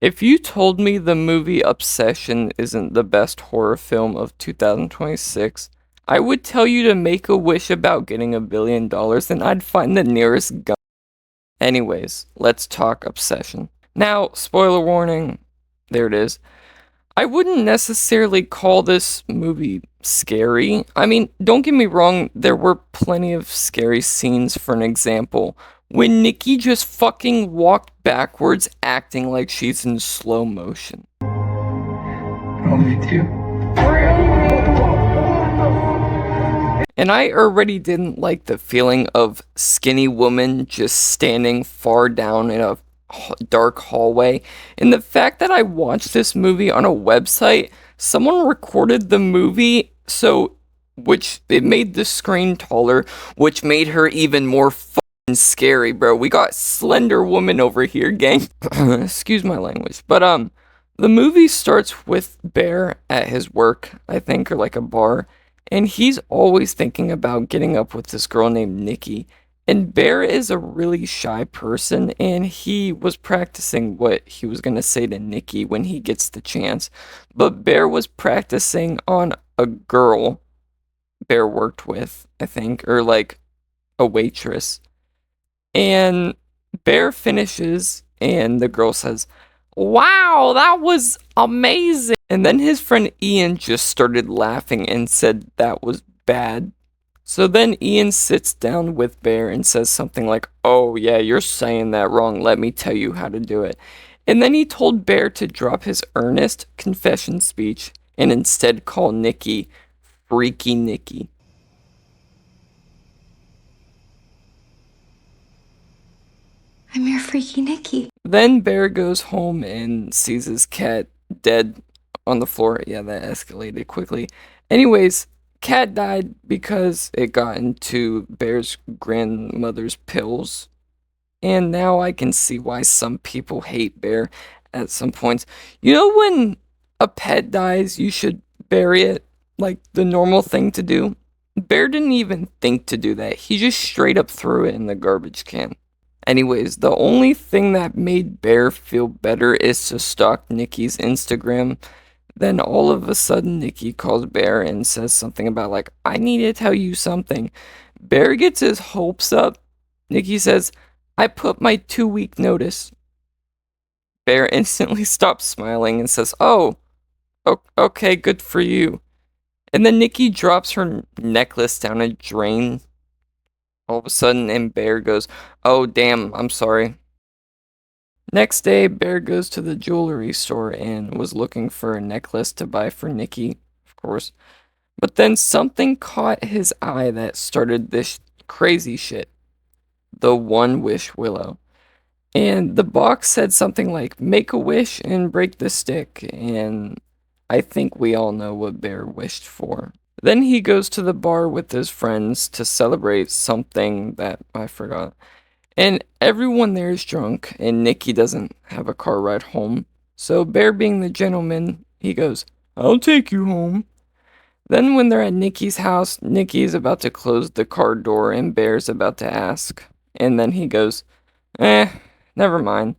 If you told me the movie Obsession isn't the best horror film of 2026, I would tell you to make a wish about getting $1 billion and I'd find the nearest gun. Anyways, let's talk Obsession. Now, spoiler warning, there it is. I wouldn't necessarily call this movie scary. I mean, don't get me wrong, there were plenty of scary scenes. For an example, when Nikki just fucking walked backwards acting like she's in slow motion. Only two. And I already didn't like the feeling of skinny woman just standing far down in a dark hallway. And the fact that I watched this movie on a website, someone recorded the movie, so which it made the screen taller, which made her even more fucking scary, bro. We got Slender Woman over here, gang. Excuse my language. But the movie starts with Bear at his work, I think, or like a bar, and he's always thinking about getting up with this girl named Nikki. And Bear is a really shy person, and he was practicing what he was going to say to Nikki when he gets the chance. But Bear was practicing on a girl Bear worked with, I think, or like a waitress. And Bear finishes, and the girl says, "Wow, that was amazing." And then his friend Ian just started laughing and said that was bad. So then Ian sits down with Bear and says something like, "Oh yeah, you're saying that wrong. Let me tell you how to do it." And then he told Bear to drop his earnest confession speech and instead call Nikki Freaky Nikki. I'm your Freaky Nikki. Then Bear goes home and sees his cat dead on the floor. Yeah, that escalated quickly. Anyways, cat died because it got into Bear's grandmother's pills. And now I can see why some people hate Bear at some points. You know, when a pet dies, you should bury it like the normal thing to do. Bear didn't even think to do that. He just straight up threw it in the garbage can. Anyways, the only thing that made Bear feel better is to stalk Nikki's Instagram. Then all of a sudden, Nikki calls Bear and says something about, like, "I need to tell you something." Bear gets his hopes up. Nikki says, "I put my 2-week notice." Bear instantly stops smiling and says, "Oh, okay, good for you." And then Nikki drops her necklace down a drain. All of a sudden, and Bear goes, "Oh, damn, I'm sorry." Next day, Bear goes to the jewelry store and was looking for a necklace to buy for Nikki, of course. But then something caught his eye that started this crazy shit. The One Wish Willow. And the box said something like, "Make a wish and break the stick." And I think we all know what Bear wished for. Then he goes to the bar with his friends to celebrate something that I forgot. And everyone there is drunk, and Nikki doesn't have a car ride home. So Bear, being the gentleman, he goes, "I'll take you home." Then when they're at Nikki's house, Nikki's about to close the car door and Bear's about to ask. And then he goes, never mind.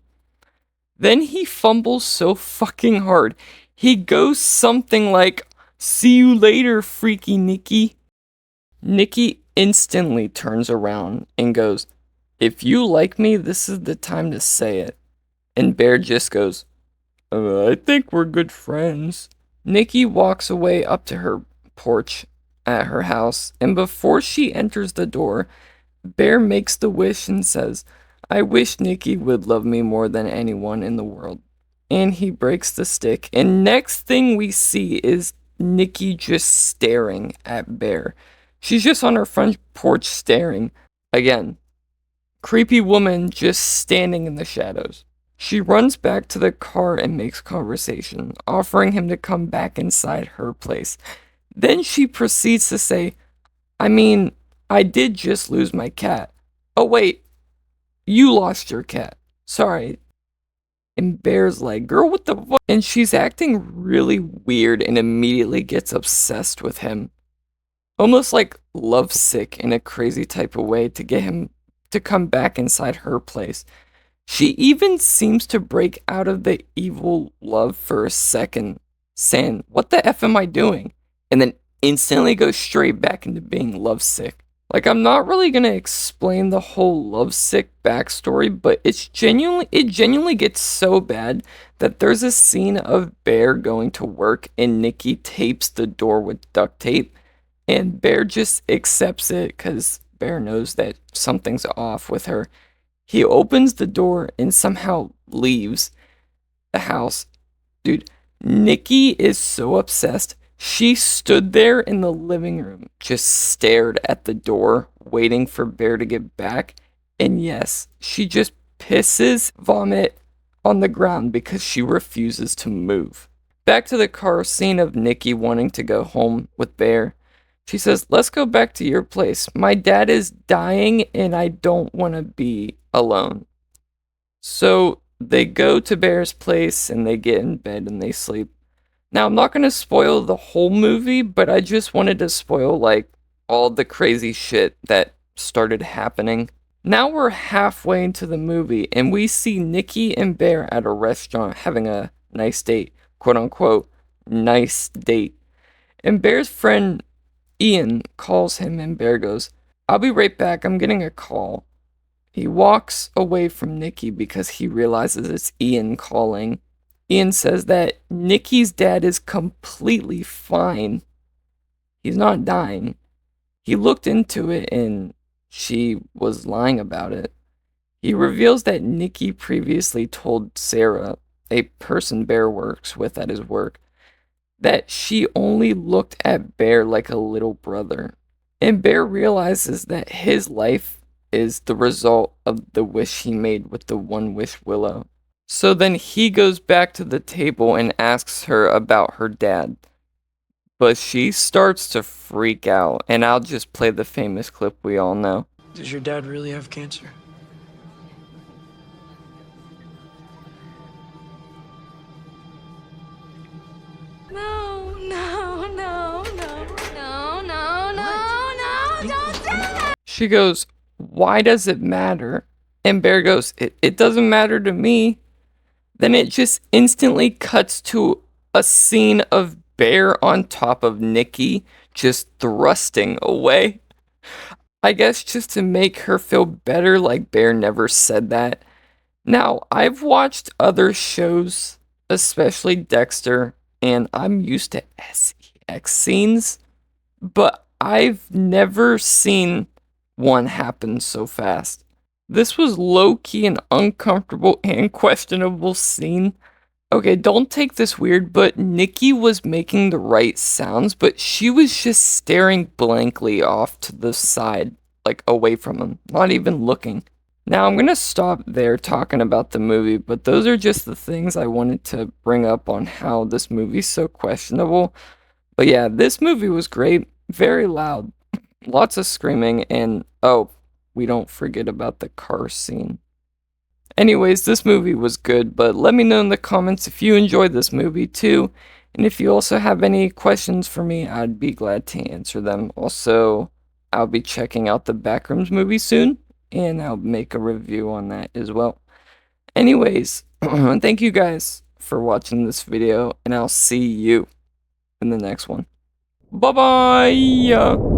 Then he fumbles so fucking hard. He goes something like, "See you later, Freaky Nikki." Nikki instantly turns around and goes, "If you like me, this is the time to say it." And Bear just goes, "I think we're good friends." Nikki walks away up to her porch at her house, and before she enters the door, Bear makes the wish and says, "I wish Nikki would love me more than anyone in the world." And he breaks the stick, and next thing we see is Nikki just staring at Bear. She's just on her front porch staring. Again, creepy woman just standing in the shadows. She runs back to the car and makes conversation, offering him to come back inside her place. Then she proceeds to say, "I mean, I did just lose my cat." "Oh wait, you lost your cat. Sorry." And Bear's like, "Girl, what the fuck?" And she's acting really weird and immediately gets obsessed with him. Almost like lovesick in a crazy type of way to get him to come back inside her place. She even seems to break out of the evil love for a second, saying, "What the F am I doing?" And then instantly goes straight back into being lovesick. Like, I'm not really gonna explain the whole lovesick backstory, but it genuinely gets so bad that there's a scene of Bear going to work and Nikki tapes the door with duct tape, and Bear just accepts it because Bear knows that something's off with her. He opens the door and somehow leaves the house. Dude, Nikki is so obsessed. She stood there in the living room, just stared at the door, waiting for Bear to get back. And yes, she just pisses vomit on the ground because she refuses to move. Back to the car scene of Nikki wanting to go home with Bear. She says, "Let's go back to your place. My dad is dying and I don't want to be alone." So they go to Bear's place and they get in bed and they sleep. Now, I'm not going to spoil the whole movie, but I just wanted to spoil, like, all the crazy shit that started happening. Now we're halfway into the movie, and we see Nikki and Bear at a restaurant having a nice date. Quote unquote, nice date. And Bear's friend Ian calls him, and Bear goes, "I'll be right back, I'm getting a call." He walks away from Nikki because he realizes it's Ian calling. Ian says that Nikki's dad is completely fine. He's not dying. He looked into it and she was lying about it. He reveals that Nikki previously told Sarah, a person Bear works with at his work, that she only looked at Bear like a little brother. And Bear realizes that his life is the result of the wish he made with the One Wish Willow. So then he goes back to the table and asks her about her dad. But she starts to freak out, and I'll just play the famous clip we all know. Does your dad really have cancer? No, no, no, no, no, no, no, don't do that! She goes, "Why does it matter?" And Bear goes, it doesn't matter to me." Then it just instantly cuts to a scene of Bear on top of Nikki, just thrusting away. I guess just to make her feel better, like Bear never said that. Now, I've watched other shows, especially Dexter, and I'm used to sex scenes, but I've never seen one happen so fast. This was low-key an uncomfortable and questionable scene. Okay, don't take this weird, but Nikki was making the right sounds, but she was just staring blankly off to the side, like away from him, not even looking. Now, I'm gonna stop there talking about the movie, but those are just the things I wanted to bring up on how this movie's so questionable. But yeah, this movie was great, very loud, lots of screaming, and oh, we don't forget about the car scene. Anyways, this movie was good, but let me know in the comments if you enjoyed this movie too. And if you also have any questions for me, I'd be glad to answer them. Also, I'll be checking out the Backrooms movie soon, and I'll make a review on that as well. Anyways, thank you guys for watching this video, and I'll see you in the next one. Bye-bye!